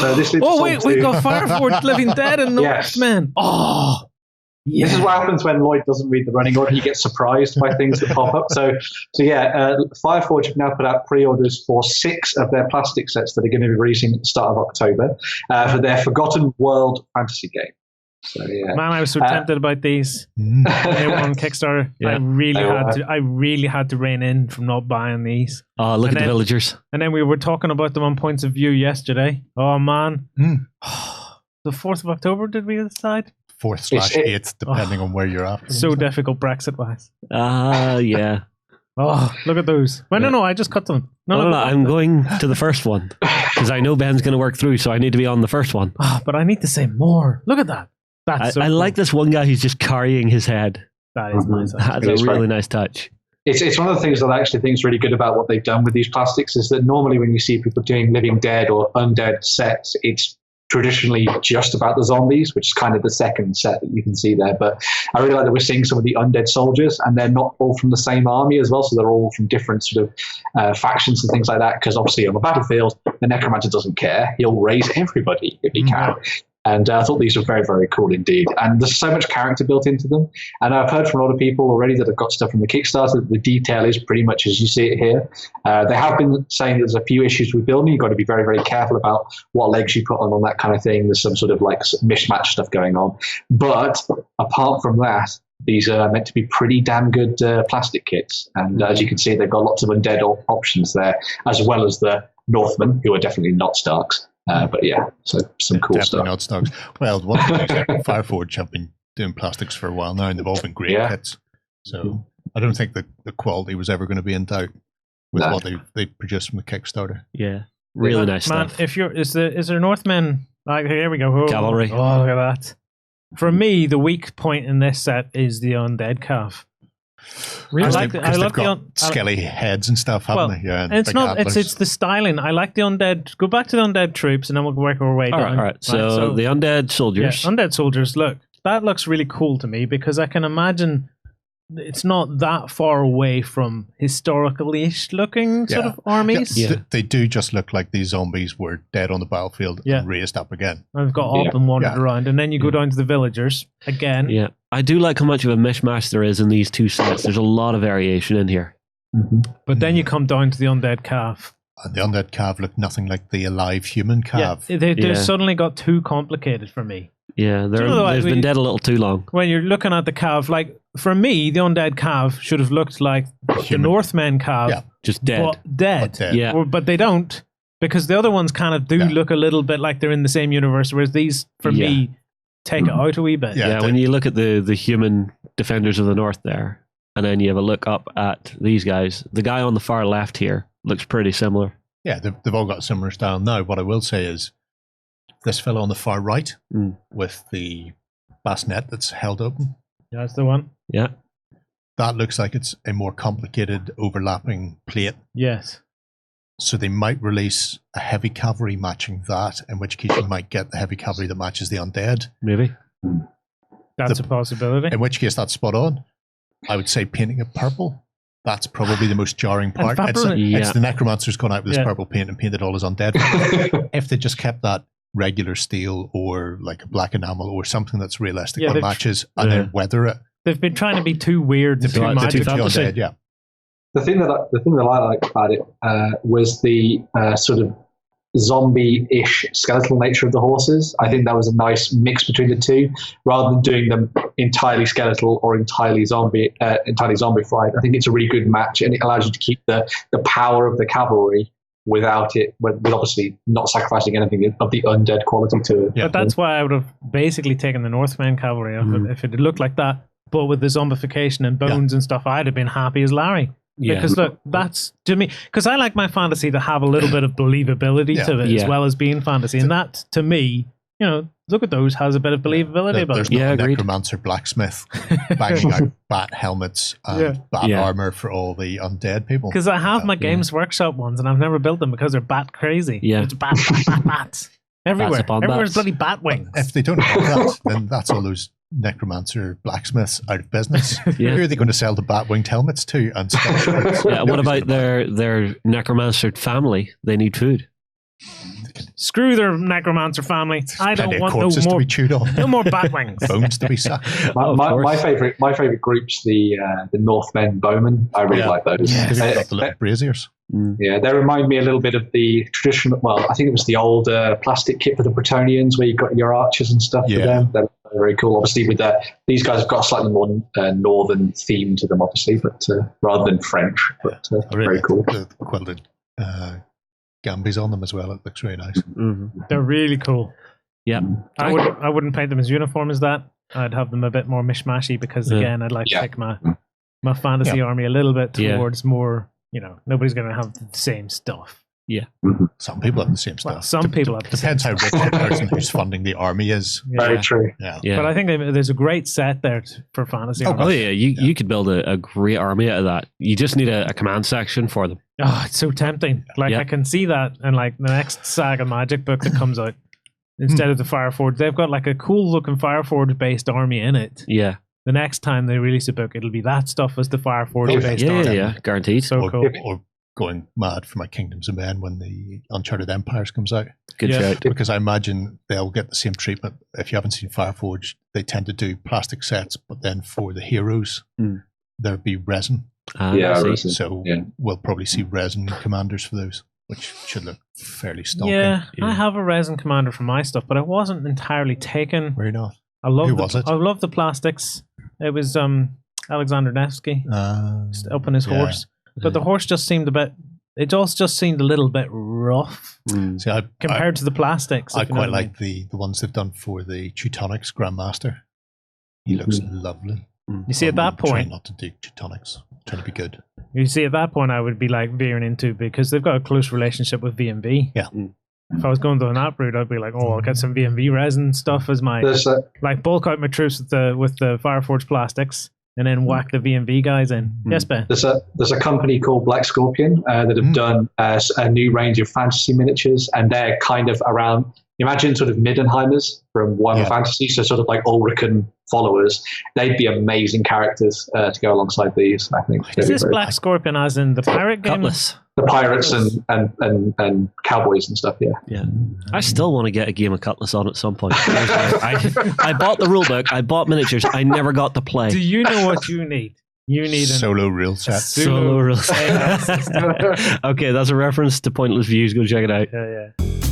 So this leads wait, we got Fireforge, Living Dead, and Northman. Oh, yeah. This is what happens when Lloyd doesn't read the running order. He gets surprised by things that pop up. So Fireforge have now put out pre-orders for 6 of their plastic sets that are going to be releasing at the start of October for their Forgotten World fantasy game. So, yeah. Man, I was so tempted about these. They were on Kickstarter. Yeah. I really had to rein in from not buying these. Oh, look at the villagers. And then we were talking about them on Points of View yesterday. Oh man, the 4th of October. Did we decide? 4/8, depending on where you're at. So difficult Brexit wise. Yeah. Oh, look at those. Well, no, I just cut them. No, I'm going to the first one because I know Ben's going to work through, so I need to be on the first one. But I need to say more. Look at that. That's so I cool. like this one guy who's just carrying his head. That is nice. That's a really nice touch. It's one of the things that I actually think is really good about what they've done with these plastics is that normally when you see people doing Living Dead or Undead sets, it's traditionally just about the zombies, which is kind of the second set that you can see there. But I really like that we're seeing some of the undead soldiers, and they're not all from the same army as well, so they're all from different sort of factions and things like that, because obviously on the battlefield, the necromancer doesn't care. He'll raise everybody if he can. And I thought these were very, very cool indeed. And there's so much character built into them. And I've heard from a lot of people already that have got stuff from the Kickstarter that the detail is pretty much as you see it here. They have been saying there's a few issues with building. You've got to be very, very careful about what legs you put on that kind of thing. There's some sort of like mishmash stuff going on. But apart from that, these are meant to be pretty damn good plastic kits. And as you can see, they've got lots of undead options there, as well as the Northmen, who are definitely not Starks. But yeah, so some cool stuff. Not Starks. Well, one thing is Fireforge have been doing plastics for a while now, and they've all been great kits. So I don't think the quality was ever going to be in doubt with what they produced from the Kickstarter. Yeah, really nice stuff. If you're is there Northmen? Like, here we go. Cavalry. Oh, look at that. For me, the weak point in this set is the undead calf. Really? I like the skelly heads and stuff, haven't they? Yeah, and it's not. It's the styling. I like the undead. Go back to the undead troops, and then we'll work our way down. All right. So the undead soldiers. Yeah, undead soldiers. Look, that looks really cool to me because I can imagine it's not that far away from historical-ish looking sort of armies. Yeah. They do just look like these zombies were dead on the battlefield and raised up again. I've got up and wandered around, and then you go down to the villagers again. Yeah, I do like how much of a mishmash there is in these two sets. There's a lot of variation in here. But then you come down to the undead calf. And the undead calf look nothing like the alive human calf. Yeah, they suddenly got too complicated for me. Yeah, they've been dead a little too long. When you're looking at the calf, like for me, the undead calf should have looked like the Northmen calf, just dead. But they don't, because the other ones kind of do look a little bit like they're in the same universe, whereas these, for me, take it out a wee bit. Yeah, when you look at the human defenders of the North there, and then you have a look up at these guys, the guy on the far left here looks pretty similar. Yeah, they've all got similar style. Now, what I will say is, this fellow on the far right with the bassinet that's held open. Yeah, that's the one. Yeah. That looks like it's a more complicated overlapping plate. Yes. So they might release a heavy cavalry matching that, in which case you might get the heavy cavalry that matches the undead. Maybe. That's a possibility. In which case that's spot on. I would say painting it purple. That's probably the most jarring part. It's the necromancer's gone out with this purple paint and painted all his undead. If they just kept that regular steel or like a black enamel or something that's realistic or matches and then weather it. They've been trying to be too weird. The thing that I liked about it was the sort of zombie-ish skeletal nature of the horses. I think that was a nice mix between the two, rather than doing them entirely skeletal or entirely zombified. I think it's a really good match, and it allows you to keep the power of the cavalry without it, with obviously not sacrificing anything of the undead quality to it. Yeah. But that's why I would have basically taken the Northman cavalry off it if it had looked like that. But with the zombification and bones and stuff, I'd have been happy as Larry. Yeah. Because look, that's to me, because I like my fantasy to have a little bit of believability to it as well as being fantasy. And that, to me, you know, look at those, has a bit of believability about it. There's no necromancer blacksmith banging out bat helmets and bat armor for all the undead people. Because I have my Games Workshop ones and I've never built them because they're bat crazy. Yeah. It's bats. Everywhere. Everywhere's bloody bat wings. If they don't have that, then that's all those necromancer blacksmiths out of business. Who are they going to sell the bat winged helmets to and what about their necromancer family? They need food. Screw their necromancer family. I don't want no corpses to more. be chewed on. No more batwings. Bones to be sucked. My favorite group's the Northmen bowmen. I really like those. Yeah, they've got the little braziers. Yeah, they remind me a little bit of the traditional. Well, I think it was the old plastic kit for the Bretonnians, where you got your archers and stuff. Yeah. For them. They're very cool. Obviously, with these guys have got a slightly more northern theme to them, obviously, but rather than French. But very cool. The quilted gambies on them as well. It looks really nice. Mm-hmm. They're really cool. Yeah, I wouldn't paint them as uniform as that. I'd have them a bit more mishmashy because again, I'd like to take my fantasy army a little bit towards more. Nobody's going to have the same stuff. Yeah. Some people have the same stuff. Some people have the same Depends how rich the person who's funding the army is. Very true. Yeah. But I think there's a great set there for fantasy. Oh yeah, you could build a great army out of that. You just need a command section for them. Oh, it's so tempting. I can see that in the next Saga Magic book that comes out. Instead of the Fireforge, they've got a cool looking Fireforge based army in it. Yeah. The next time they release a book, it'll be that stuff as the Fireforge based army. Yeah, guaranteed. So cool. Or going mad for my Kingdoms of Men when the Uncharted Empires comes out. Good shout. Because I imagine they'll get the same treatment. If you haven't seen Fireforge, they tend to do plastic sets, but then for the heroes, there'd be resin. Resin. So we'll probably see resin commanders for those, which should look fairly stonking. Yeah, I have a resin commander for my stuff, but I wasn't entirely taken. Where not? Who was it? I love the plastics. It was Alexander Nevsky up on his horse. But the horse just seemed just seemed a little bit rough compared to the plastics. I quite like the ones they've done for the Teutonics Grandmaster. He looks lovely. You see, at that point, trying not to do Teutonics, trying to be good. You see, at that point, I would be veering into, because they've got a close relationship with V&V. Yeah. If I was going down that route, I'd be like, I'll get some V&V resin stuff as my bulk out my troops with the Fireforge plastics, and then whack the V&V guys in. Yes, Ben. There's a company called Black Scorpion that have done a new range of fantasy miniatures, and they're kind of around. Imagine sort of Middenheimers from Warhammer Fantasy, so sort of like Ulrican followers. They'd be amazing characters to go alongside these, I think. Is this Black Scorpion as in the pirate game? Cutlass. The pirates and cowboys and stuff, yeah. I still want to get a game of Cutlass on at some point. I bought the rulebook, I bought miniatures, I never got to play. Do you know what you need? You need a solo rule set. Solo rule set. Okay, that's a reference to Pointless Views. Go check it out. Yeah.